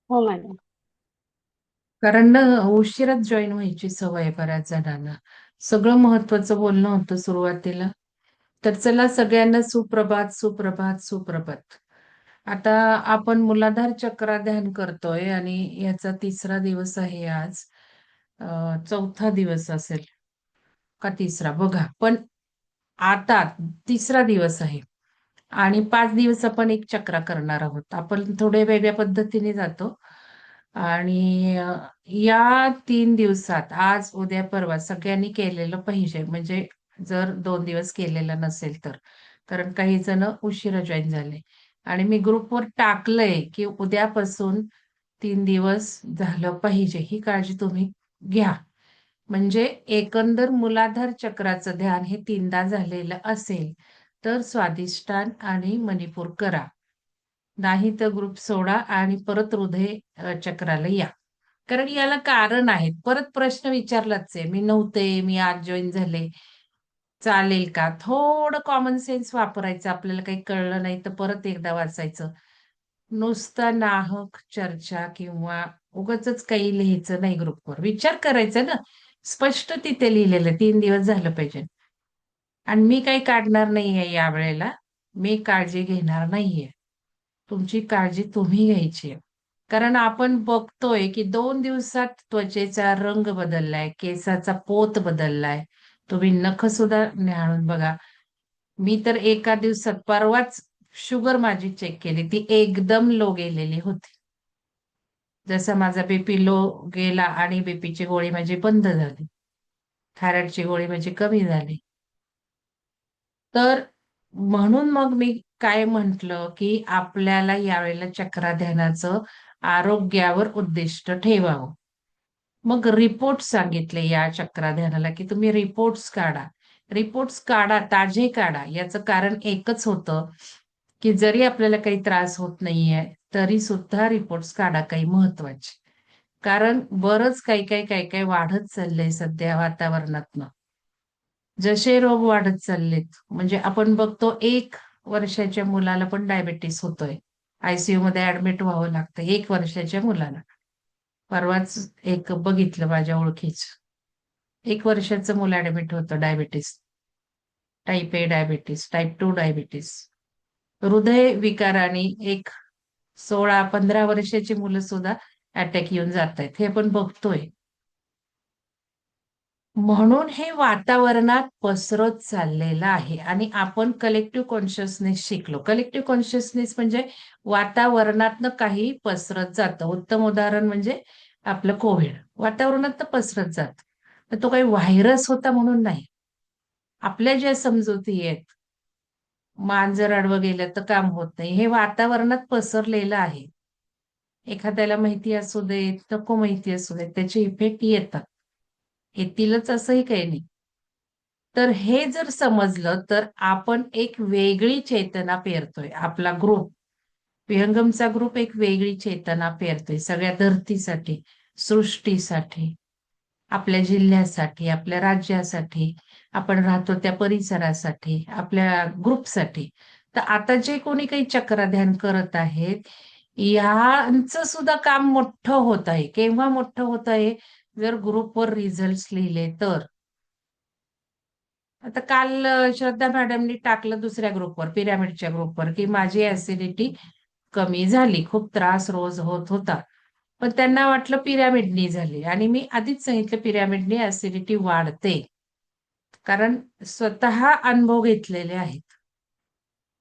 हो मॅडम. कारण ना उशिराच जॉईन व्हायची सवय आहे बऱ्याच जणांना. सगळं महत्वाचं बोलणं होतं सुरुवातीला. तर चला सगळ्यांना सुप्रभात सुप्रभात सुप्रभात. आता आपण मुलाधार चक्र ध्यान करतोय आणि याचा तिसरा दिवस आहे आज. चौथा दिवस असेल का तिसरा बघा, पण आता तिसरा दिवस आहे. आणि 5 दिवस आपण एक चक्र करणार आहोत. आपण थोडे वेगळ्या पद्धतीने जातो. आणि या 3 दिवसात आज उद्या परवा सगळ्यांनी केलेलं पाहिजे. म्हणजे जर 2 दिवस केलेलं नसेल तर, कारण काही जण उशिरा जॉईन झाले. आणि मी ग्रुपवर टाकलंय की उद्यापासून 3 दिवस झालं पाहिजे, ही काळजी तुम्ही घ्या. म्हणजे एकंदर मूलाधार चक्राचं ध्यान हे 3दा झालेलं असेल तर स्वाधिष्ठान आणि मणिपूर करा. नाही तर ग्रुप सोडा आणि परत हृदय चक्राला या. कारण याला कारण आहेत. परत प्रश्न विचारलाच आहे, मी नव्हते, मी आज जॉईन झाले, चालेल का? थोडं कॉमन सेन्स वापरायचं. आपल्याला काही कळलं नाही तर परत एकदा वाचायचं. नुसतं नाहक चर्चा किंवा उगाचच काही लिहायचं नाही ग्रुपवर. विचार करायचा ना. स्पष्ट तिथे लिहिलेलं 3 दिवस झालं पाहिजे. आणि मी काही काढणार नाहीये यावेळेला. मी काळजी घेणार नाहीये. तुमची काळजी तुम्ही घ्यायची आहे. कारण आपण बघतोय की 2 दिवसात त्वचेचा रंग बदललाय, केसाचा पोत बदललाय. तुम्ही नख सुद्धा न्याहाळून बघा. मी तर एका दिवसात परवाच शुगर माझी चेक केली, ती एकदम लो गेलेली होती. जसा माझा बीपी लो गेला आणि बीपीची गोळी माझी बंद झाली, थायरॉइडची गोळी माझी कमी झाली. तर म्हणून मग मी काय म्हंटल की आपल्याला यावेळेला चक्रा ध्यानाचं आरोग्यावर उद्दिष्ट ठेवावं. मग रिपोर्ट सांगितले या चक्रा ध्यानाला की तुम्ही रिपोर्ट्स काढा. रिपोर्ट्स काढा, ताजे काढा. याचं कारण एकच होतं की जरी आपल्याला काही त्रास होत नाहीये तरी सुद्धा रिपोर्ट्स काढा काही महत्वाचे. कारण बरंच काही काही काही काही वाढत चाललंय सध्या वातावरणातनं. जसे रोग वाढत चाललेत, म्हणजे आपण बघतो 1 वर्षाच्या मुलाला पण डायबेटीस होतोय. आयसीयू मध्ये ऍडमिट व्हावं लागतं 1 वर्षाच्या मुलाला. परवाच एक बघितलं माझ्या ओळखीच. 1 वर्षाचं मुलं ऍडमिट होतं डायबिटीस. टाईप ए डायबिटीस, टाईप 2 डायबिटीस. हृदय विकाराने एक 16-15 वर्षाची मुलं सुद्धा अटॅक येऊन जात आहेत, हे आपण बघतोय. म्हणून हे वातावरणात पसरत चाललेलं आहे आणि आपण कलेक्टिव्ह कॉन्शियसनेस शिकलो. कलेक्टिव्ह कॉन्शियसनेस म्हणजे वातावरणातनं काही पसरत जातं. उत्तम उदाहरण म्हणजे आपलं कोविड वातावरणात पसरत जात. तर तो काही व्हायरस होता म्हणून नाही. आपल्या ज्या समजुती आहेत, मांजर आडवं गेलं तर काम होत नाही, हे वातावरणात पसरलेलं आहे. एखाद्याला माहिती असू देत, नको माहिती असू देत, त्याचे इफेक्ट येतात. येतीलच असंही काही नाही. तर हे जर समजलं तर आपण एक वेगळी चेतना पेरतोय. आपला ग्रुप, विहंगमचा ग्रुप एक वेगळी चेतना पेरतोय सगळ्या धरतीसाठी, सृष्टीसाठी, आपल्या जिल्ह्यासाठी, आपल्या राज्यासाठी, आपण राहतो त्या परिसरासाठी, आपल्या ग्रुपसाठी. तर आता जे कोणी काही चक्रध्यान करत आहेत, यांचं सुद्धा काम मोठं होत आहे. केव्हा मोठं होत आहे? जर ग्रुपवर रिझल्ट लिहिले तर. आता काल श्रद्धा मॅडमनी टाकलं दुसऱ्या ग्रुपवर, पिरॅमिडच्या ग्रुपवर, की माझी ऍसिडिटी कमी झाली. खूप त्रास रोज होत होता. पण त्यांना वाटलं पिरॅमिडनी झाली. आणि मी आधीच सांगितलं पिरॅमिडनी ऍसिडिटी वाढते. कारण स्वतः अनुभव घेतलेले आहेत.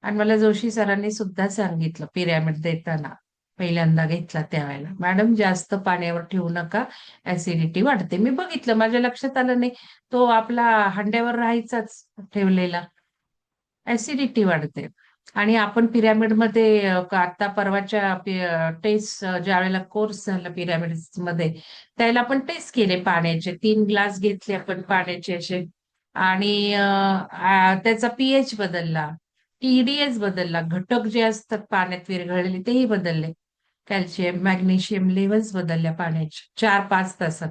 आणि मला जोशी सरांनी सुद्धा सांगितलं पिरॅमिड देताना, पहिल्यांदा घेतला त्यावेळेला, मॅडम जास्त पाण्यावर ठेवू नका, ऍसिडिटी वाढते. मी बघितलं, माझ्या लक्षात आलं नाही, तो आपला हंड्यावर राहायचाच ठेवलेला. ऍसिडिटी वाढते. आणि आपण पिरॅमिडमध्ये आता परवाच्या टेस्ट, ज्या वेळेला कोर्स झाला पिरॅमिड मध्ये, त्याला आपण टेस्ट केले पाण्याचे. 3 ग्लास घेतले आपण पाण्याचे असे. आणि त्याचा पीएच बदलला, टीडीएस बदलला, घटक जे असतात पाण्यात विरघळलेले तेही बदलले. कॅल्शियम मॅग्नेशियम लेवल्स बदलल्या पाण्याच्या 4-5 तासात.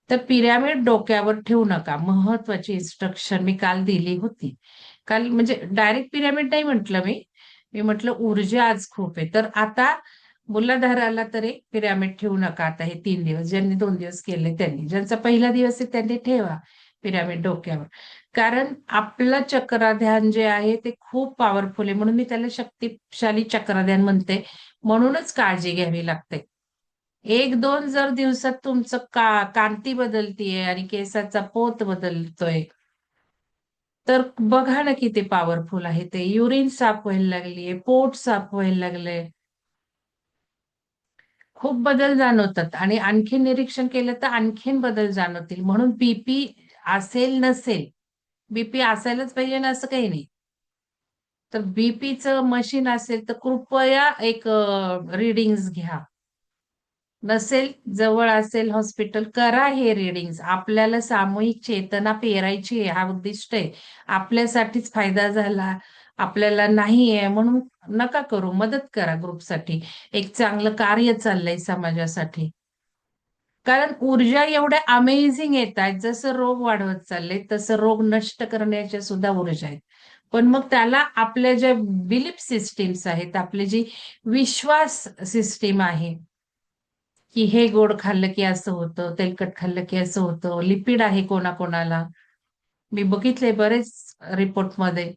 तर पिरॅमिड डोक्यावर ठेवू नका. महत्वाची इन्स्ट्रक्शन मी काल दिली होती. काल म्हणजे डायरेक्ट पिरॅमिड नाही म्हटलं मी. मी म्हटलं ऊर्जा आज खूप आहे. तर आता मूलाधाराला तर एक पिरॅमिड ठेवू नका आता हे 3 दिवस. ज्यांनी 2 दिवस केले त्यांनी. ज्यांचा पहिला दिवस आहे त्यांनी ठेवा पिरॅमिड डोक्यावर. कारण आपलं चक्राध्यान जे आहे ते खूप पॉवरफुल आहे. म्हणून मी त्याला शक्तिशाली चक्राध्यान म्हणते. म्हणूनच काळजी घ्यावी लागते. 1-2 जर दिवसात तुमचं कांती बदलतीये आणि केसाचा पोत बदलतोय, तर बघा ना किती पॉवरफुल आहे ते. युरिन साफ व्हायला लागलीये, पोट साफ व्हायला लागलंय. खूप बदल जाणवतात आणि आणखीन निरीक्षण केलं तर आणखीन बदल जाणवतील. म्हणून बीपी असेल नसेल, बीपी असायलाच पाहिजे ना असं काही नाही. तर बीपीचं मशीन असेल तर कृपया एक रीडिंग्स घ्या. नसेल, जवळ असेल हॉस्पिटल, करा हे रीडिंग्स. आपल्याला सामूहिक चेतना पेरायची आहे, हा उद्दिष्ट आहे. आपल्यासाठीच फायदा झाला, आपल्याला नाहीये म्हणून नका करू. मदत करा ग्रुपसाठी. एक चांगलं कार्य चाललंय समाजासाठी. कारण ऊर्जा एवढ्या अमेझिंग येतायत, जसं रोग वाढवत चालले, तसं रोग नष्ट करण्याच्या सुद्धा ऊर्जा आहेत. पण मग त्याला आपल्या ज्या बिलीफ सिस्टीम्स आहेत, आपली जी विश्वास सिस्टीम आहे, की हे गोड खाल्लं की असं होतं, तेलकट खाल्लं की असं होतं, लिपिड आहे कोणाकोणाला. मी बघितले बरेच रिपोर्टमध्ये.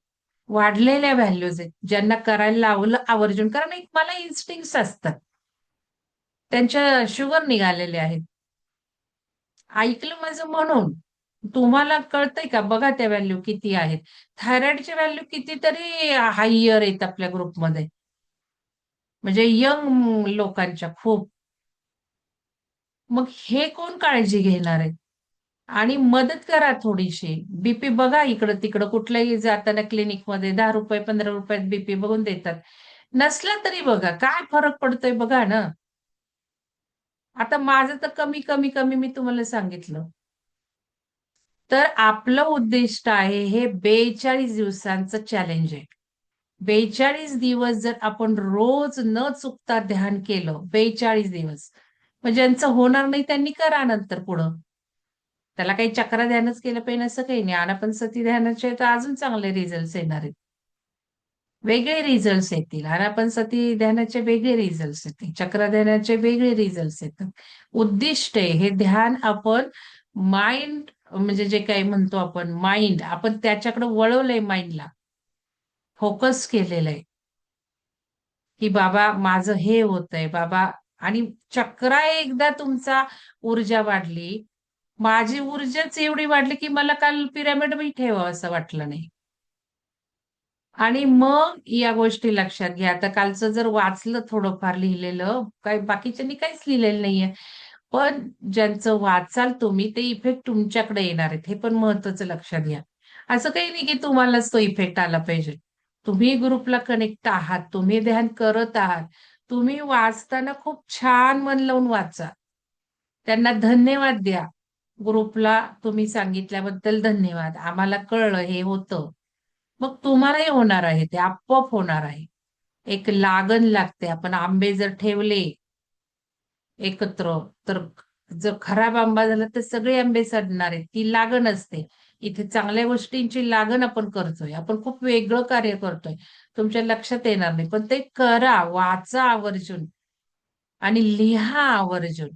वाढलेल्या व्हॅल्यूज आहेत. ज्यांना करायला लावलं आवर्जून, कारण एक मला इन्स्टिंक्ट्स असतात. त्यांच्या शुगर निघालेल्या आहेत. ऐकलं माझं म्हणून. तुम्हाला कळतंय का? बघा त्या व्हॅल्यू किती आहेत. थायरॉइडच्या व्हॅल्यू कितीतरी हायर आहेत आपल्या ग्रुपमध्ये. म्हणजे यंग लोकांच्या खूप. मग हे कोण काळजी घेणार आहे? आणि मदत करा थोडीशी. बीपी बघा इकडं-तिकडं कुठल्याही जाताना क्लिनिकमध्ये ₹10, ₹15 बीपी बघून देतात. नसला तरी बघा. काय फरक पडतोय बघा ना. आता माझं तर कमी, कमी, कमी मी तुम्हाला सांगितलं. तर आपलं उद्दिष्ट आहे हे 42 दिवसांचं चॅलेंज आहे. 42 दिवस जर आपण रोज न चुकता ध्यान केलं, 42 दिवस. मग ज्यांचं होणार नाही त्यांनी करा नंतर पुढं. त्याला काही चक्रा ध्यानच केलं पाहिजे असं काही नाही. आनापानसती ध्यानाचे तर अजून चांगले रिझल्ट्स येणार आहेत. वेगळे रिझल्ट्स येतील. आनापानसती ध्यानाचे वेगळे रिझल्ट्स येतील. चक्र ध्यानाचे वेगळे रिझल्ट्स येतात. उद्दिष्ट आहे हे ध्यान आपण माइंड म्हणजे जे काही म्हणतो आपण माइंड आपण त्याच्याकडे वळवलंय माइंडला. फोकस केलेलं आहे. की बाबा माझं हे होतंय बाबा आणि चक्रा एकदा तुमचा ऊर्जा वाढली. माझी ऊर्जाच एवढी वाढली की मला काल पिरॅमिड मी ठेवावं असं वाटलं नाही. आणि मग या गोष्टी लक्षात घ्या. आता कालचं जर वाचलं थोडंफार लिहिलेलं, काही बाकीच्यांनी काहीच लिहिलेलं नाहीये. पण ज्यांचं वाचाल तुम्ही ते इफेक्ट तुमच्याकडे येणार आहेत. हे पण महत्वाचं लक्षात घ्या. असं काही नाही की तुम्हालाच तो इफेक्ट आला पाहिजे. तुम्ही ग्रुपला कनेक्ट आहात, तुम्ही ध्यान करत आहात. तुम्ही वाचताना खूप छान मन लावून वाचा. त्यांना धन्यवाद द्या. ग्रुपला तुम्ही सांगितल्याबद्दल धन्यवाद. आम्हाला कळलं हे होतं. मग तुम्हालाही होणार आहे ते आपोआप होणार आहे. एक लागण लागते. आपण आंबे जर ठेवले एकत्र, तर जर खराब आंबा झाला तर सगळे आंबे सडणार आहेत. ती लागण असते. इथे चांगल्या गोष्टींची लागण आपण करतोय. आपण खूप वेगळं कार्य करतोय. तुमच्या लक्षात येणार नाही. पण ते करा, वाचा आवर्जून आणि लिहा आवर्जून.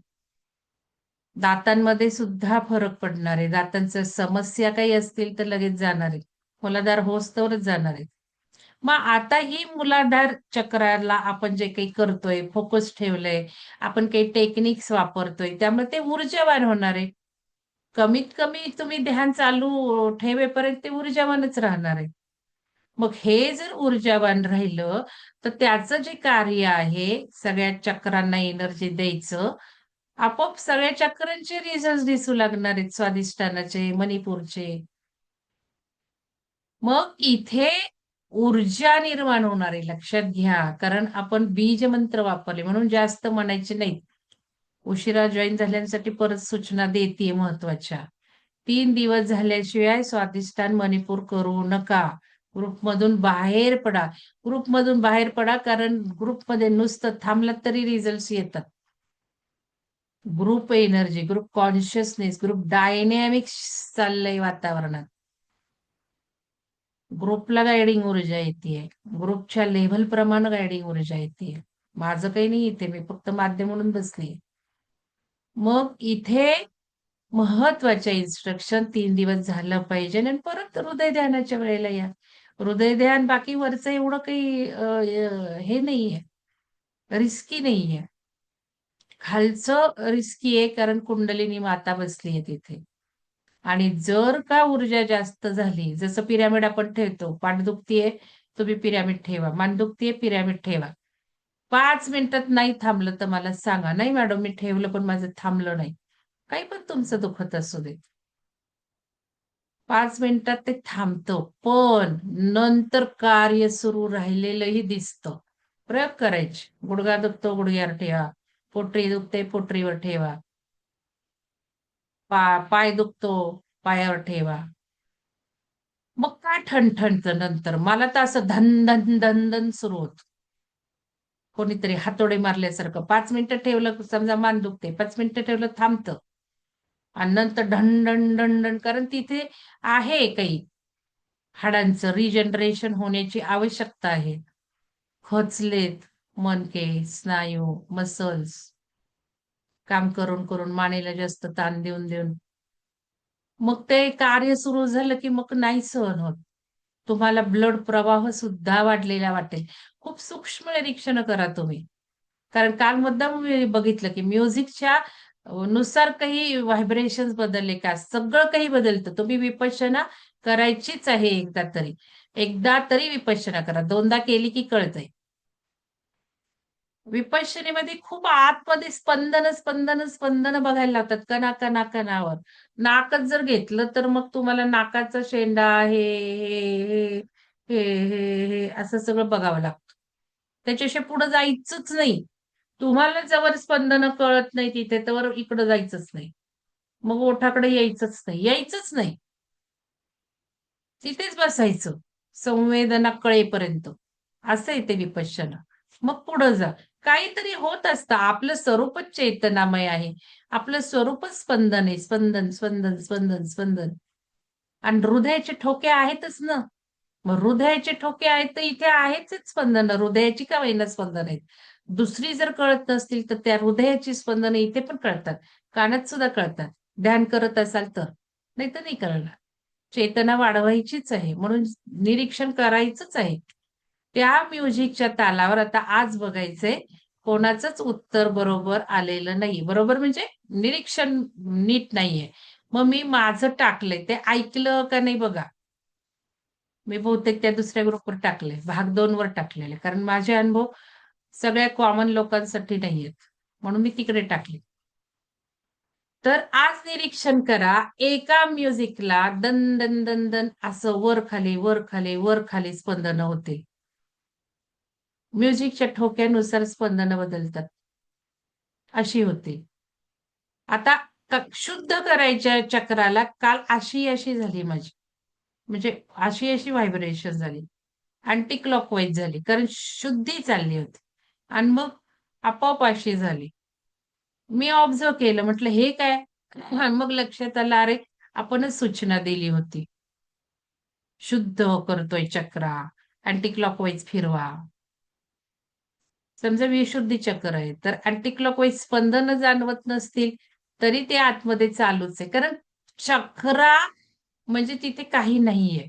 दातांमध्ये सुद्धा फरक पडणार आहे. दातांच्या समस्या काही असतील तर लगेच जाणार आहे. मूलाधार होस्तोवरच जाणार आहे. मग आता ही मूलाधार चक्राला आपण जे काही करतोय, फोकस ठेवलंय, आपण काही टेक्निक्स वापरतोय, त्यामुळे ते ऊर्जावान होणार आहे. कमीत कमी तुम्ही ध्यान चालू ठेवेपर्यंत ते ऊर्जावानच राहणार आहे. मग हे जर ऊर्जावान राहिलं, तर त्याचं जे कार्य आहे, सगळ्या चक्रांना एनर्जी द्यायचं, आपोआप सगळ्या चक्रांचे रिझल्ट दिसू लागणार आहेत. स्वाधिष्ठानाचे, मणिपूरचे. मग इथे ऊर्जा निर्माण होणार आहे लक्षात घ्या. कारण आपण बीज मंत्र वापरले म्हणून जास्त म्हणायचे नाहीत. उशिरा जॉईन झाल्यांसाठी परत सूचना देतीये महत्वाच्या. 3 दिवस झाल्याशिवाय स्वाधिष्ठान मणिपूर करू नका. ग्रुपमधून बाहेर पडा. ग्रुपमधून बाहेर पडा कारण ग्रुपमध्ये नुसतं थांबलात तरी रिझल्ट्स येतात. Group energy, group consciousness, group dynamics चाललंय वातावरणात. ग्रुपला गायडिंग ऊर्जा येते. ग्रुपच्या लेव्हल प्रमाणे गायडिंग ऊर्जा येते. माझं काही नाही इथे, मी फक्त माध्यम म्हणून बसली. मग इथे महत्वाच्या इन्स्ट्रक्शन 3 दिवस झालं पाहिजे आणि परत हृदय ध्यानाच्या वेळेला या. हृदय ध्यान बाकी वरचं एवढं काही हे नाहीये, रिस्की नाहीये. खालचं रिस्की आहे कारण कुंडलिनी माता बसली आहे तिथे. आणि जर का ऊर्जा जास्त झाली, जसं पिरॅमिड आपण ठेवतो, पाठ दुखतीये तुम्ही पिरॅमिड ठेवा, मान दुखतीये पिरॅमिड ठेवा. 5 मिनिटात नाही थांबलं तर मला सांगा. नाही मॅडम मी ठेवलं पण माझं थांबलं नाही. काही पण तुमचं दुखत असू दे. 5 मिनिटात ते थांबतं. पण नंतर कार्य सुरू राहिलेलंही दिसतं. प्रयोग करायचे. गुडघा दुखतो गुडघ्यावर ठेवा. पोटरी दुखते पोटरीवर ठेवा. पाय दुखतो पायावर ठेवा. मग काय ठणठणतं नंतर. मला तर असं धन धन धन धन सुरू होत. कोणीतरी हातोडे मारल्यासारखं. 5 मिनिटं ठेवलं समजा मान दुखते. 5 मिनिटं ठेवलं थांबतं. आणि नंतर ढण ढण ढण ढण कारण तिथे आहे काही हाडांचं रिजनरेशन होण्याची आवश्यकता आहे. खचलेत मणके, स्नायू, मसल्स काम करून करून मानेला जास्त ताण देऊन देऊन. मग ते कार्य सुरू झालं की मग नाही सहन होत. तुम्हाला ब्लड प्रवाह सुद्धा वाढलेला वाटेल. खूप सूक्ष्म निरीक्षण करा तुम्ही. कारण काल मुद्दाम मी बघितलं की म्युझिकच्या नुसार काही व्हायब्रेशन्स बदलले का? सगळं काही बदलतं. तुम्ही विपश्यना करायचीच आहे एकदा तरी. एकदा तरी विपश्यना करा. 2दा केली की कळतंय. विपश्यनेमध्ये खूप आतमध्ये स्पंदन, स्पंदन, स्पंदन बघायला लावतात कणाकणावर. नाकच जर घेतलं तर मग तुम्हाला नाकाचा शेंडा हे असं सगळं बघावं लागतं. त्याच्याशिवाय पुढे जायचंच नाही. तुम्हाला जवळ स्पंदन कळत नाही तिथे तर इकडं जायचंच नाही. मग ओठाकडे यायचंच नाही. यायचंच नाही. तिथेच बसायचं. संवेदना कळेपर्यंत. असं आहे ते विपश्यना. मग पुढं जा. काहीतरी होत असतं. आपलं स्वरूपच चेतनामय आहे. आपलं स्वरूपच स्पंदन आहे. स्पंदन, स्पंदन, स्पंदन, स्पंदन. आणि हृदयाचे ठोके आहेतच ना. मग हृदयाचे ठोके आहेत तर इथे आहेच स्पंदन. हृदयाची का होईना स्पंदन आहेत. दुसरी जर कळत नसतील तर त्या हृदयाची स्पंदनं इथे पण कळतात. कानात सुद्धा कळतात. ध्यान करत असाल तर. नाही तर नाही कळणार. चेतना वाढवायचीच आहे. म्हणून निरीक्षण करायचंच आहे. त्या म्युझिकच्या तालावर आता आज बघायचंय कोणाचंच उत्तर बरोबर आलेलं नाही. बरोबर म्हणजे निरीक्षण नीट नाहीये. मग मी माझं टाकलंय ते ऐकलं का नाही बघा. मी बहुतेक त्या दुसऱ्या ग्रुपवर टाकले. भाग 2 वर टाकलेले. कारण माझे अनुभव सगळ्या कॉमन लोकांसाठी नाहीयेत. म्हणून मी तिकडे टाकले. तर आज निरीक्षण करा, एका म्युझिकला दन दन दन दन असं वर खाली वर खाली वर खाली स्पंदन होते. म्युझिकच्या ठोक्यानुसार स्पंदनं बदलतात. अशी होती. आता शुद्ध करायच्या चक्राला काल अशी झाली माझी. म्हणजे अशी व्हायब्रेशन झाली. अँटी क्लॉकवाईज झाली. कारण शुद्धी चालली होती. आणि मग आपोआप अशी झाली. मी ऑब्झर्व्ह केलं. म्हटलं हे काय? आणि मग लक्षात आलं अरे आपणच सूचना दिली होती. शुद्ध करतोय चक्रा. अँटी क्लॉकवाईज फिरवा. समजा विशुद्धी चक्र आहे. तर अँटी क्लॉकवाईज स्पंदनं जाणवत नसतील, तरी ते आतमध्ये चालूच आहे. कारण चक्रा म्हणजे तिथे काही नाहीये.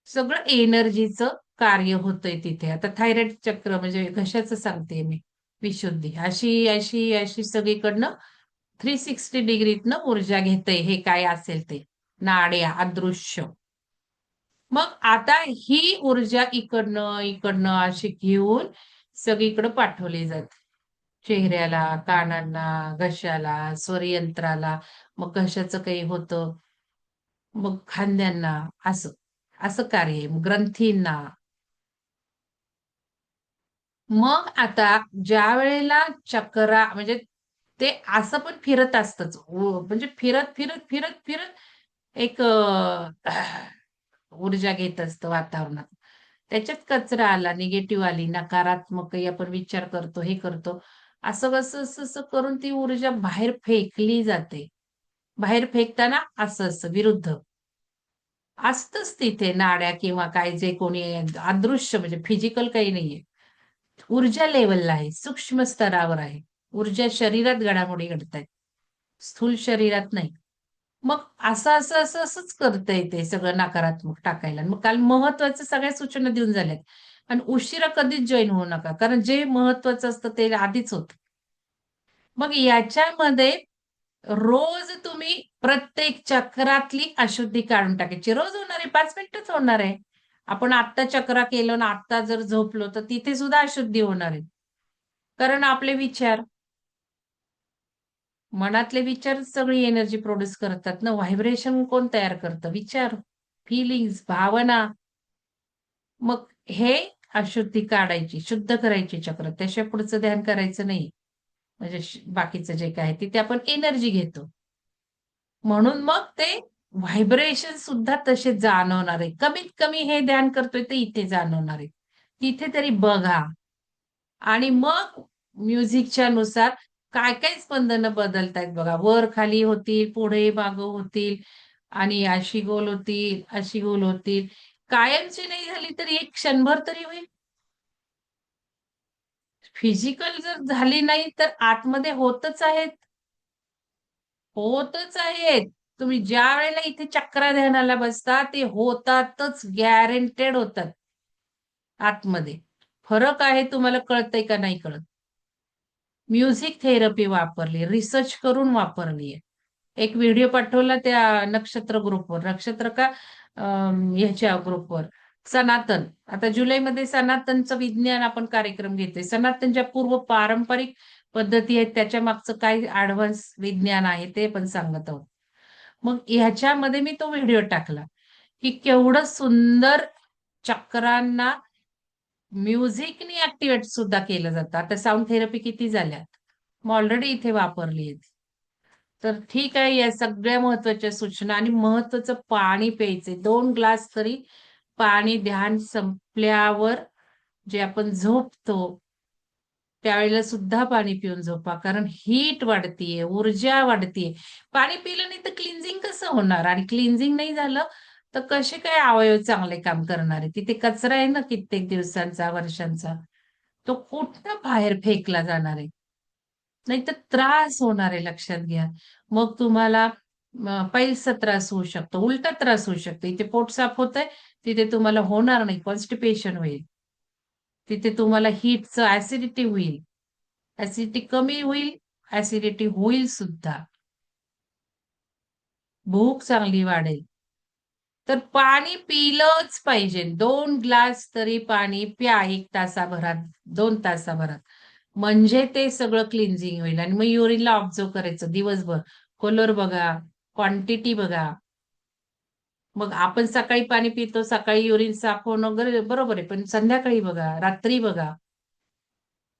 सगळं एनर्जीचं कार्य होतंय तिथे. आता थायरॉइड चक्र म्हणजे घशाचं सांगते मी. विशुद्धी. अशी सगळीकडनं 360 डिग्रीतनं ऊर्जा घेतंय हे काय असेल ते. नाड्या, अदृश्य. मग आता ही ऊर्जा इकडनं अशी घेऊन सगळीकडे पाठवली जाते. चेहऱ्याला, कानांना, घशाला, स्वरयंत्राला, मग घशाचं काही होतं, मग खांद्यांना असं. असं कार्य आहे. ग्रंथींना. मग आता ज्या वेळेला चक्रा म्हणजे ते असं पण फिरत असतंच. म्हणजे फिरत एक ऊर्जा घेत असतं वातावरणात. त्याच्यात कचरा आला, निगेटिव्ह आली, नकारात्मक काही आपण विचार करतो, हे करतो. असं करून ती ऊर्जा बाहेर फेकली जाते. बाहेर फेकताना असं विरुद्ध. असतंच तिथे नाड्या किंवा काय जे कोणी अदृश्य म्हणजे फिजिकल काही नाहीये. ऊर्जा लेवलला आहे, सूक्ष्म स्तरावर आहे. ऊर्जा शरीरात घडामोडी घडतायत. स्थूल शरीरात नाही. मग असंच करतंय ते सगळं नकारात्मक टाकायला. मग काल महत्त्वाच्या सगळ्या सूचना देऊन झाल्यात. आणि उशिरा कधीच जॉइन होऊ नका. कारण जे महत्त्वाचं असतं ते आधीच होतं. मग याच्यामध्ये रोज तुम्ही प्रत्येक चक्रातली अशुद्धी काढून टाकायची. रोज होणार आहे, 5 मिनिटच होणार आहे. आपण आत्ता चक्रा केलं ना आत्ता जर झोपलो, तर तिथे सुद्धा अशुद्धी होणार आहे. कारण आपले विचार, मनातले विचार सगळी एनर्जी प्रोड्यूस करतात ना. व्हायब्रेशन कोण तयार करतं? विचार, फीलिंग्ज, भावना. मग हे अशुद्धी काढायची, शुद्ध करायची चक्र. त्याशिवाय पुढचं ध्यान करायचं नाही. म्हणजे बाकीचं जे काय आहे तिथे आपण एनर्जी घेतो. म्हणून मग ते व्हायब्रेशन सुद्धा तसे जाणवणार आहे. कमीत कमी हे ध्यान करतोय ते इथे जाणवणार आहे. तिथे तरी बघा. आणि मग म्युझिकच्या नुसार काय-काय स्पंदनं बदलतायत बघा. वर-खाली होतील, पुढे-मागं होतील आणि अशी गोल होतील, अशी गोल होतील. कायमची नाही झाली तरी एक क्षणभर तरी होईल. फिजिकल जर झाली नाही तर आतमध्ये होतच आहेत. होतच आहेत. तुम्ही ज्यावेळेला इथे चक्र ध्यानाला बसता, ते होतातच, गॅरंटेड होतात आतमध्ये. फरक आहे तुम्हाला कळतंय का नाही कळत? म्युझिक थेरपी वापरली, रिसर्च करून वापरली आहे. एक व्हिडिओ पाठवला त्या नक्षत्र ग्रुपवर. नक्षत्र का ह्याच्या ग्रुपवर. सनातन. आता जुलैमध्ये सनातनचं विज्ञान आपण कार्यक्रम घेतोय. सनातनच्या पूर्व पारंपरिक पद्धती आहेत, त्याच्या मागचं काय ॲडव्हान्स विज्ञान आहे ते पण सांगत आहोत. मग ह्याच्यामध्ये मी तो व्हिडिओ टाकला, की केवढं सुंदर चक्रांना म्युझिकनी ॲक्टिव्हेट सुद्धा केलं जातं. आता साउंड थेरपी किती झाल्यात. मग ऑलरेडी इथे वापरली आहेत. तर ठीक आहे, या सगळ्या महत्त्वाच्या सूचना आणि महत्त्वाचं पाणी प्यायचे. 2 ग्लास तरी पाणी ध्यान संपल्यावर जे आपण झोपतो, त्यावेळेला सुद्धा पाणी पिऊन झोपा. कारण हीट वाढतीये, ऊर्जा वाढतीये. पाणी पिलं नाही तर क्लिन्झिंग कसं होणार? आणि क्लिन्झिंग नाही झालं, तर कसे काय अवयव चांगले काम करणार आहे? तिथे कचरा आहे ना कित्येक दिवसांचा, वर्षांचा. तो कुठनं बाहेर फेकला जाणार आहे? नाहीतर त्रास होणार आहे लक्षात घ्या. मग तुम्हाला पाईल्सचा त्रास होऊ शकतो, उलटा त्रास होऊ शकतो. इथे पोट साफ होतंय, तिथे तुम्हाला होणार नाही, कॉन्स्टिपेशन होईल. तिथे तुम्हाला हीटचं ॲसिडिटी होईल. ॲसिडिटी कमी होईल, ॲसिडिटी होईल सुद्धा. भूक चांगली वाढेल. तर पाणी पिलंच पाहिजे. 2 ग्लास तरी पाणी प्या 1 तासाभरात, 2 तासाभरात. म्हणजे ते सगळं क्लिन्झिंग होईल आणि मग युरिनला ऑब्झर्व्ह करायचं दिवसभर. कलर बघा, क्वांटिटी बघा. मग आपण सकाळी पाणी पितो, सकाळी युरिन साफ होणं बरोबर आहे. पण संध्याकाळी बघा, रात्री बघा.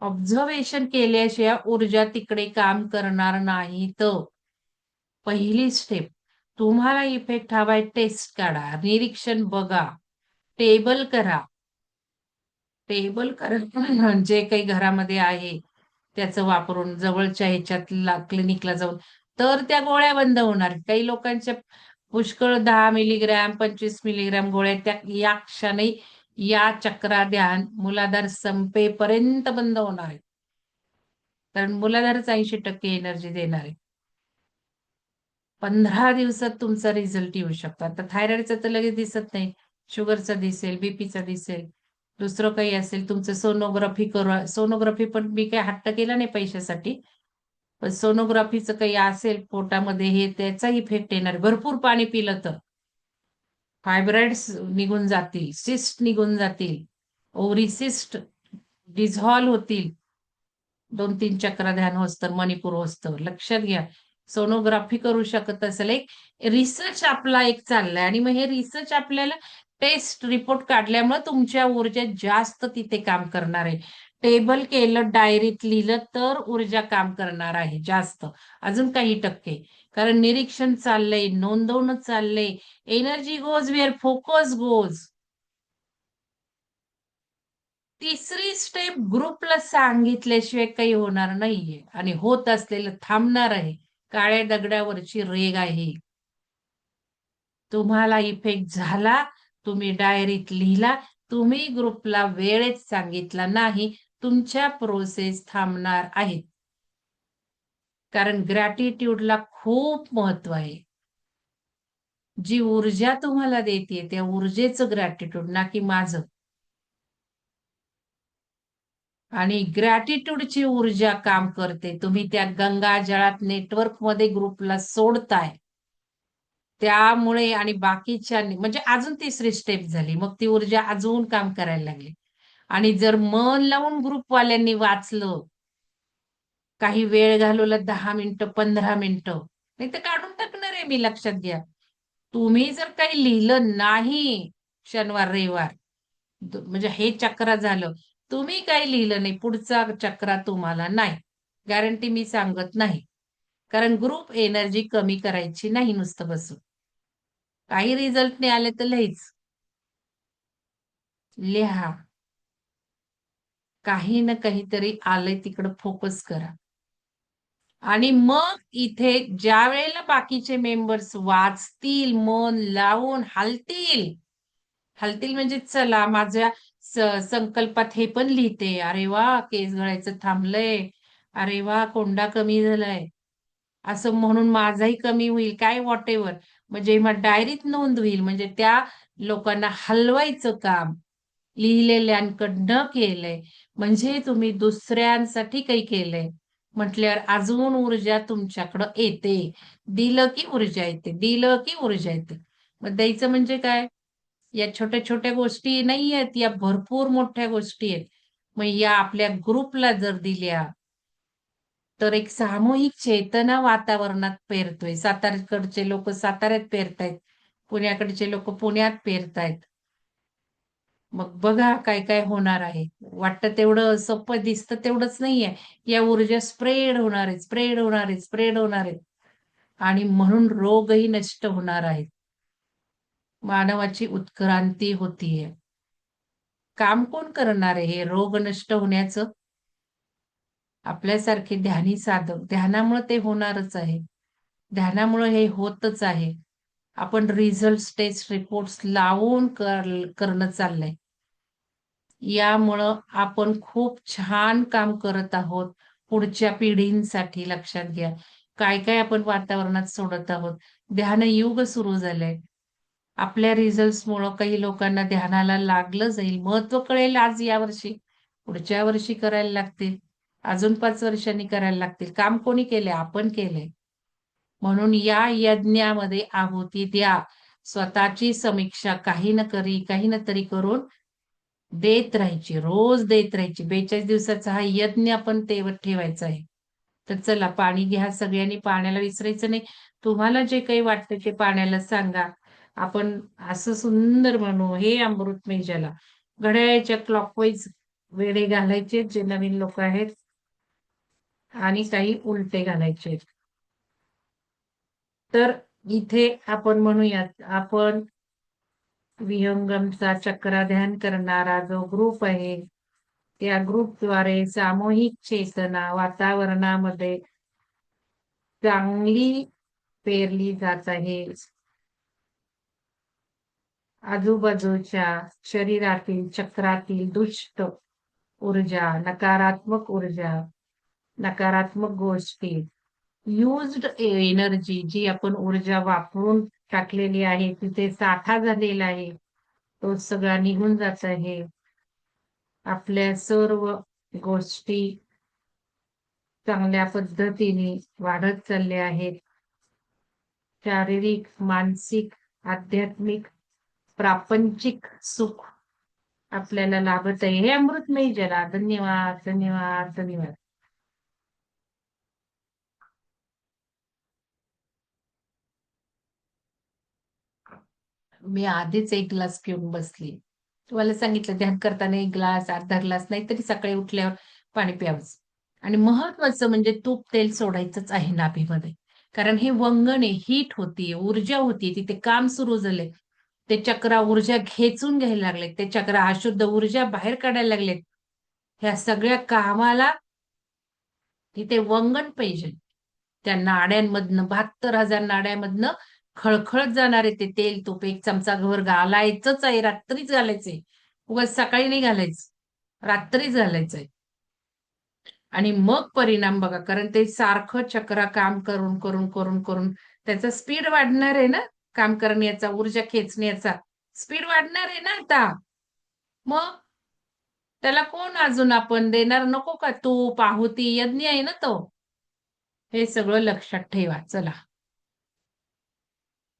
ऑब्झर्वेशन केल्याशिवाय ऊर्जा तिकडे काम करणार नाहीत. पहिली स्टेप. तुम्हाला इफेक्ट हवाय टेस्ट काढा, निरीक्षण बघा, टेबल करा. टेबल करा जे काही घरामध्ये आहे त्याचं वापरून जवळच्या ह्याच्यातला क्लिनिकला जाऊन तर त्या गोळ्या बंद होणार. काही लोकांच्या पुष्कळ 10 मिलीग्रॅम, 25 मिलीग्रॅम गोळ्या त्या या क्षणी या चक्रा ध्यान मूलाधार संपेपर्यंत बंद होणार आहे. कारण मूलाधारच 80% एनर्जी देणार आहे. 15 दिवसात तुमचा रिझल्ट येऊ शकतो. आता थायरॉइडचा तर लगेच दिसत नाही. शुगरचा दिसेल, बीपीचा दिसेल. दुसरं काही असेल तुमचं सोनोग्राफी करा. सोनोग्राफी पण मी काही हट्ट केला नाही पैशासाठी. पण सोनोग्राफीचं काही असेल पोटामध्ये हे त्याचा इफेक्ट येणार. भरपूर पाणी पिलं तर. फायब्रॉइड्स निघून जातील, सिस्ट निघून जातील, ओव्हरी सिस्ट डिझॉल्व्ह होतील. 2-3 चक्र ध्यान होस्तर, मणिपूर होस्तर. लक्षात घ्या. सोनोग्राफी करू शकत असेल. एक रिसर्च आपला एक चाललाय आणि मग हे रिसर्च आपल्याला टेस्ट रिपोर्ट काढल्यामुळे तुमच्या ऊर्जा जास्त तिथे काम करणार आहे. टेबल केलं, डायरीत लिहिलं तर ऊर्जा काम करणार आहे जास्त. अजून काही टक्के. कारण निरीक्षण चाललंय, नोंदवणं चाललंय. Energy goes where focus goes. तिसरी स्टेप ग्रुपला सांगितल्याशिवाय काही होणार नाहीये आणि होत असलेलं थांबणार आहे. काळ्या दगडावरची रेघ आहे. तुम्हाला इफेक्ट झाला, तुम्ही डायरीत लिहिला, तुम्ही ग्रुपला वेळेत सांगितला नाही, तुमच्या प्रोसेस थांबणार आहेत. कारण ग्रॅटिट्यूडला खूप महत्व आहे. जी ऊर्जा तुम्हाला देते त्या ऊर्जेचं ग्रॅटिट्यूड ना की माझं. आणि ग्रॅटिट्यूडची ऊर्जा काम करते. तुम्ही त्या गंगा जळात नेटवर्कमध्ये ग्रुपला सोडताय. त्यामुळे आणि बाकीच्या म्हणजे अजून तिसरी स्टेप झाली. मग ती ऊर्जा अजून काम करायला लागली. आणि जर मन लावून ग्रुपवाल्यांनी वाचलं, काही वेळ घालवला 10 मिनिटं, 15 मिनिटं, नाहीतर काढून टाकणार आहे मी लक्षात घ्या. तुम्ही जर काही लिहिलं नाही शनिवार, रविवार म्हणजे हे चक्र झालं. तुम्ही काही लिहिलं नाही, पुढचा चक्रा तुम्हाला नाही. गॅरंटी मी सांगत नाही. कारण ग्रुप एनर्जी कमी करायची नाही नुसतं बसून. काही रिझल्ट नाही आले तर लिहायच. लिहा. काही ना काहीतरी आलंय तिकडं फोकस करा. आणि मग इथे ज्या वेळेला बाकीचे मेंबर्स वाचतील, मन लावून हलतील. हलतील म्हणजे चला माझ्या संकल्पात हे पण लिहिते. अरे वा, केस गळायचं थांबलंय. अरे वा, कोंडा कमी झालाय. असं म्हणून माझाही कमी होईल, काय व्हॉटेव्हर. म्हणजे मग डायरीत नोंद होईल. म्हणजे त्या लोकांना हलवायचं काम लिहिलेल्यांकडनं केलंय. म्हणजे तुम्ही दुसऱ्यांसाठी काही केलंय. म्हटल्यावर अजून ऊर्जा तुमच्याकडं येते. दिलं की ऊर्जा येते, दिलं की ऊर्जा येते. मग द्यायचं म्हणजे काय? या छोट्या-छोट्या गोष्टी नाहीयेत, या भरपूर मोठ्या गोष्टी आहेत. मग या आपल्या ग्रुपला जर दिल्या, तर एक सामूहिक चेतना वातावरणात पेरतोय. साताऱ्याकडचे लोक साताऱ्यात पेरतायत. पुण्याकडचे लोक पुण्यात पेरतायत. मग बघा काय-काय होणार आहे. वाटतं तेवढं सोपं दिसतं तेवढंच नाहीये. या ऊर्जा स्प्रेड होणार आहेत, स्प्रेड होणार आहेत, स्प्रेड होणार आहेत. आणि म्हणून रोगही नष्ट होणार आहेत. मानवाची उत्क्रांती होतीये. काम कोण करणार आहे हे रोग नष्ट होण्याचं? आपल्यासारखे ध्यानी साधक. ध्यानामुळे ते होणारच आहे. ध्यानामुळे हे होतच आहे. आपण रिझल्ट्स, टेस्ट रिपोर्ट्स लावून करणं चाललंय. यामुळं आपण खूप छान काम करत आहोत. पुढच्या पिढींसाठी लक्षात घ्या. काय-काय आपण वातावरणात सोडत आहोत. ध्यानयुग सुरू झालंय. आपल्या रिझल्ट्समुळं काही लोकांना ध्यानाला लागलं जाईल. महत्त्व कळेल आज यावर्षी. पुढच्या वर्षी करायला लागतील. अजून 5 वर्षांनी करायला लागतील. काम कोणी केलंय? आपण केलंय. म्हणून या यज्ञामध्ये आहुती द्या. स्वतःची समीक्षा काही ना तरी करून देत राहायची. रोज देत राहायची. 42 दिवसाचा हा यज्ञ आपण तेवत ठेवायचा आहे. तर चला पाणी घ्या. सगळ्यांनी पाण्याला विसरायचं नाही. तुम्हाला जे काही वाटतं ते पाण्याला सांगा. आपण असं सुंदर म्हणू, हे अमृतमय जला. घड्याळाच्या क्लॉकवाईज वेडे घालायचे जे नवीन लोक आहेत आणि काही उलटे घालायचे. तर इथे आपण म्हणूयात, आपण विहंगमचा चक्र ध्यान करणारा जो ग्रुप आहे, त्या ग्रुपद्वारे सामूहिक चेतना वातावरणामध्ये चांगली पेरली जात आहे. आजूबाजूच्या शरीरातील चक्रातील दुष्ट ऊर्जा, नकारात्मक गोष्टी, युज्ड एनर्जी जी आपण ऊर्जा वापरून टाकलेली आहे, तिथे साठा झालेला आहे, तो सगळा निघून जात आहे. आपल्या सर्व गोष्टी चांगल्या पद्धतीने वाढत चालल्या आहेत. शारीरिक, मानसिक, आध्यात्मिक, प्रापंचिक सुख आपल्याला लाभत आहे. हे अमृतमयी जला. धन्यवाद, धन्यवाद, धन्यवाद. मी आधीच एक ग्लास पिऊन बसली. तुम्हाला सांगितलं ध्यान करताना 1 ग्लास, अर्धा ग्लास नाहीतरी सकाळी उठल्यावर पाणी प्यावंच. आणि महत्वाचं म्हणजे तूप, तेल सोडायचंच आहे नाभीमध्ये. कारण हे वंगण आहे, हीट होतीये, ऊर्जा होतीये, तिथे काम सुरू झालंय. ते चक्र ऊर्जा खेचून घ्यायला लागलेत. ते चक्र अशुद्ध ऊर्जा बाहेर काढायला लागलेत. ह्या सगळ्या कामाला तिथे वंगण पाहिजे. त्या नाड्यांमधनं 72,000 नाड्यामधनं खळखळत जाणारे ते तेल तूप 1 चमचा घवर घालायचंच आहे. रात्रीच घालायचंय. उगाच सकाळी नाही घालायचं. रात्रीच घालायचंय. आणि मग परिणाम बघा, कारण ते सारखं चक्रा काम करून करून करून करून त्याचा स्पीड वाढणार आहे ना, काम करण्याचा, ऊर्जा खेचण्याचा स्पीड वाढणार आहे ना आता. मग त्याला कोण अजून आपण देणार नको का? तूप, आहुती, यज्ञ आहे ना तो. हे सगळं लक्षात ठेवा. चला.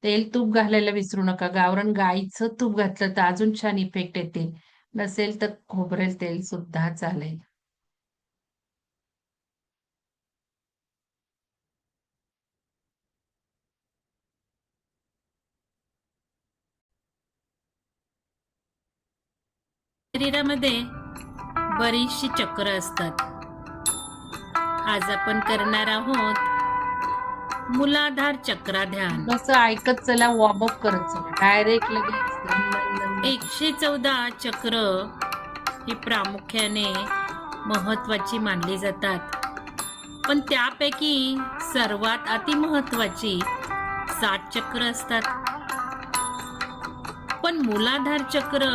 तेल, तूप घालायला विसरू नका. गावरान गाईचं तूप घातलं तर अजून छान इफेक्ट येतील. नसेल तर खोबरेल तेल सुद्धा चालेल. शरीरामध्ये बरीचशी चक्र असतात. आज आपण करणार आहोत मूलाधार चक्र ध्यान. असं ऐकत चला, वॉर्म अप करत चला. डायरेक्ट लगेच 114 चक्र ही प्रामुख्याने महत्वाची मानली जातात. पण त्यापैकी सर्वात अतिमहत्वाची 7 चक्र असतात. पण मूलाधार चक्र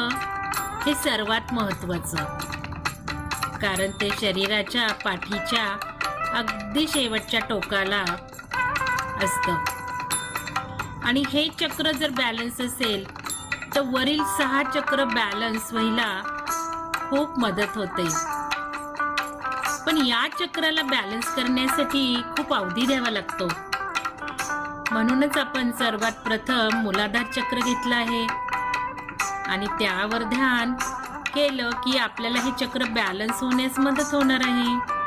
हे सर्वात महत्वाचं, कारण ते शरीराच्या पाठीच्या अगदी शेवटच्या टोकाला असतं. आणि हे चक्र जर बॅलन्स असेल तर वरील 6 चक्र बॅलन्स व्हायला खूप मदत होते. पण या चक्राला बॅलन्स करण्यासाठी खूप अवधी द्यावा लागतो. म्हणूनच आपण सर्वात प्रथम मूलाधार चक्र घेतलं आहे आणि त्यावर ध्यान केलं की आपल्याला हे चक्र बॅलन्स होण्यास मदत होणार आहे.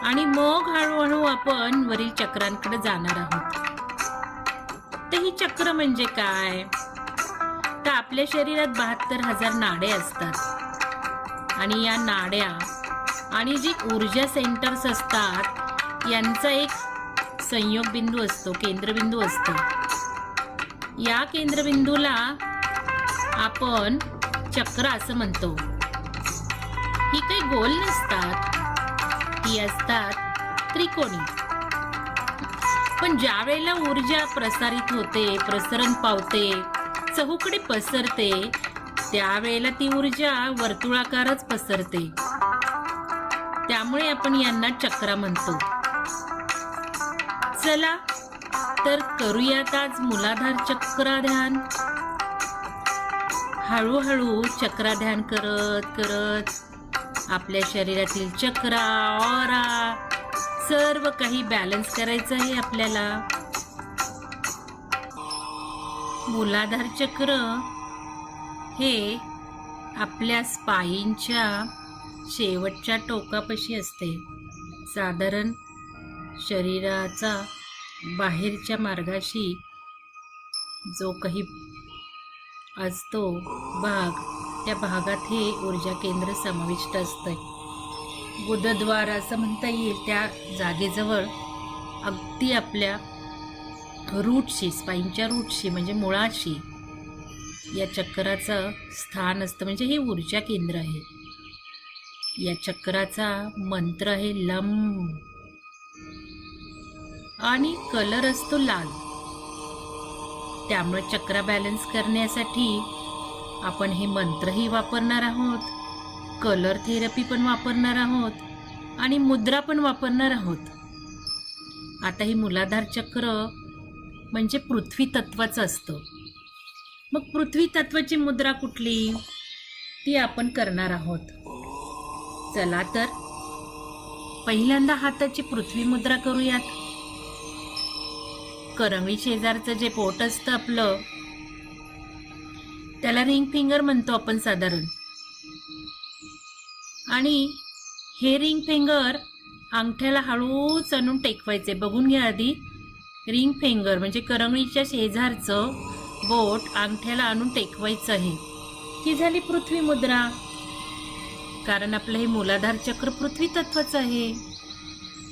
आणि मग हळूहळू आपण वरील चक्रांकडे जाणार आहोत. तर ही चक्र म्हणजे काय? तर आपल्या शरीरात 72,000 नाड्या असतात आणि या नाड्या आणि जी ऊर्जा सेंटर्स असतात यांचा एक संयोग बिंदू असतो, केंद्रबिंदू असतो. या केंद्रबिंदूला आपण चक्र असं म्हणतो. ही काही गोल नसतात, ही असतात त्रिकोणी. पण ज्या वेळेला ऊर्जा प्रसारित होते, प्रसरण पावते, चहूकडे पसरते, त्यावेळेला ती ऊर्जा वर्तुळाकारच पसरते. त्यामुळे आपण यांना चक्र म्हणतो. चला तर करूयात आज मूलाधार चक्र ध्यान. हळूहळू चक्र ध्यान करत करत आपल्या शरीरातील चक्र, ऑरा सर्व काही बॅलन्स करायचं आहे आपल्याला. मूलाधार चक्र हे आपल्या स्पाईनच्या शेवटच्या टोकापाशी असते. साधारण शरीराचा बाहेरच्या मार्गाशी जो काही असतो भाग, त्या भागात हे ऊर्जा केंद्र समाविष्ट असते. गुदद्वार असं म्हणता येईल. त्या जागेजवळ अगदी आपल्या रूटशी, स्पाईनच्या रूटशी म्हणजे मुळाशी या चक्राचं स्थान असतं. म्हणजे हे ऊर्जा केंद्र आहे. या चक्राचा मंत्र आहे लम आणि कलर असतो लाल. त्यामुळे चक्र बॅलन्स करण्यासाठी आपण हे मंत्रही वापरणार आहोत, कलर थेरपी पण वापरणार आहोत आणि मुद्रा पण वापरणार आहोत. आता ही मूलाधार चक्र म्हणजे पृथ्वी तत्वाचं असतं. मग पृथ्वी तत्वाची मुद्रा कुठली, ती आपण करणार आहोत. चला तर पहिल्यांदा हाताची पृथ्वी मुद्रा करूयात. करंगळी शेजारचं जे पोट असतं आपलं, त्याला रिंग फिंगर म्हणतो आपण साधारण. आणि हे रिंग फिंगर अंगठ्याला हळूच आणून टेकवायचे. बघून घ्या आधी. रिंग फिंगर म्हणजे करंगळीच्या शेजारचं बोट अंगठ्याला आणून टेकवायचं आहे. ही झाली पृथ्वी मुद्रा. कारण आपलं हे मूलाधार चक्र पृथ्वी तत्वाचं आहे.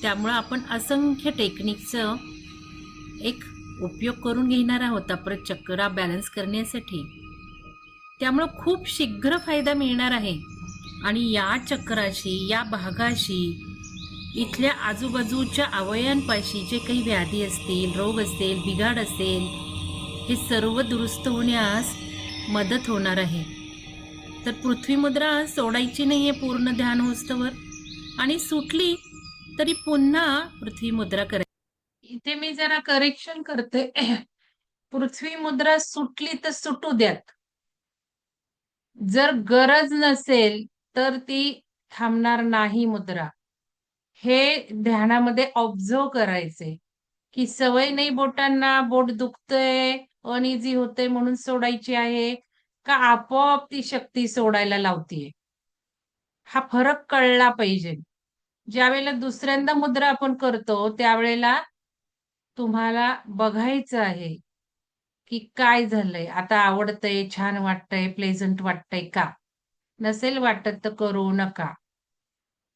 त्यामुळं आपण असंख्य टेक्निकचं एक उपयोग करून घेणार आहोत आपण चक्र बॅलन्स करण्यासाठी. त्यामुळं खूप शीघ्र फायदा मिळणार आहे. आणि या चक्राशी, या भागाशी, इथल्या आजूबाजूच्या अवयवांपाशी जे काही व्याधी असतील, रोग असतील, बिघाड असेल, हे सर्व दुरुस्त होण्यास मदत होणार आहे. तर पृथ्वी मुद्रा सोडायची नाहीये पूर्ण ध्यान होस्तवर. आणि सुटली तरी पुन्हा पृथ्वी मुद्रा करायची. इथे मी जरा करेक्शन करते. पृथ्वी मुद्रा सुटली तर सुटू द्यात. जर गरज नसेल तर ती थांबणार नाही मुद्रा. हे ध्यानामध्ये ऑब्झर्व करायचे की सवय नाही बोटांना, बोट दुखतंय, अनइझी होते म्हणून सोडायची आहे का आपोआप ती शक्ती सोडायला लावतीये. हा फरक कळला पाहिजे. ज्यावेळेला दुसऱ्यांदा मुद्रा आपण करतो त्यावेळेला तुम्हाला बघायचं आहे की काय झालंय, आता आवडतंय, छान वाटतंय, प्लेझंट वाटतंय का. नसेल वाटत तर करू नका.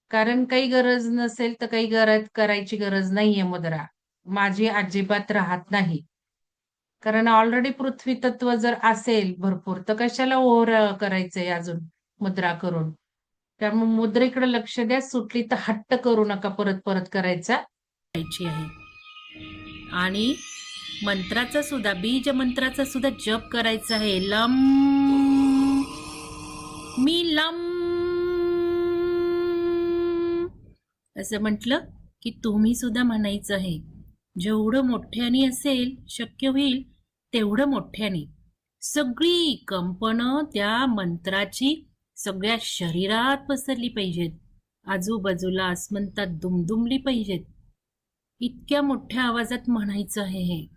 कारण काही गरज नसेल तर काही गरज करायची गरज नाहीये मुद्रा. माझी अजिबात राहत नाही. कारण ऑलरेडी पृथ्वी तत्व जर असेल भरपूर तर कशाला ओव्हर करायचंय अजून मुद्रा करून. त्यामुळे मुद्रेकडे लक्ष द्या. सुटली तर हट्ट करू नका परत परत करायचा. आहे. आणि मंत्राचा सुद्धा, बीज मंत्राचा सुद्धा जप करायचा आहे. लम मी लम असं म्हटलं की तुम्ही सुद्धा म्हणायचं आहे. जेवढं मोठ्याने असेल शक्य होईल तेवढं मोठ्याने. सगळी कंपनं त्या मंत्राची सगळ्या शरीरात पसरली पाहिजेत. आजूबाजूला आसमंतात दुमदुमली पाहिजेत. इतक्या मोठ्या आवाजात म्हणायचं आहे हे.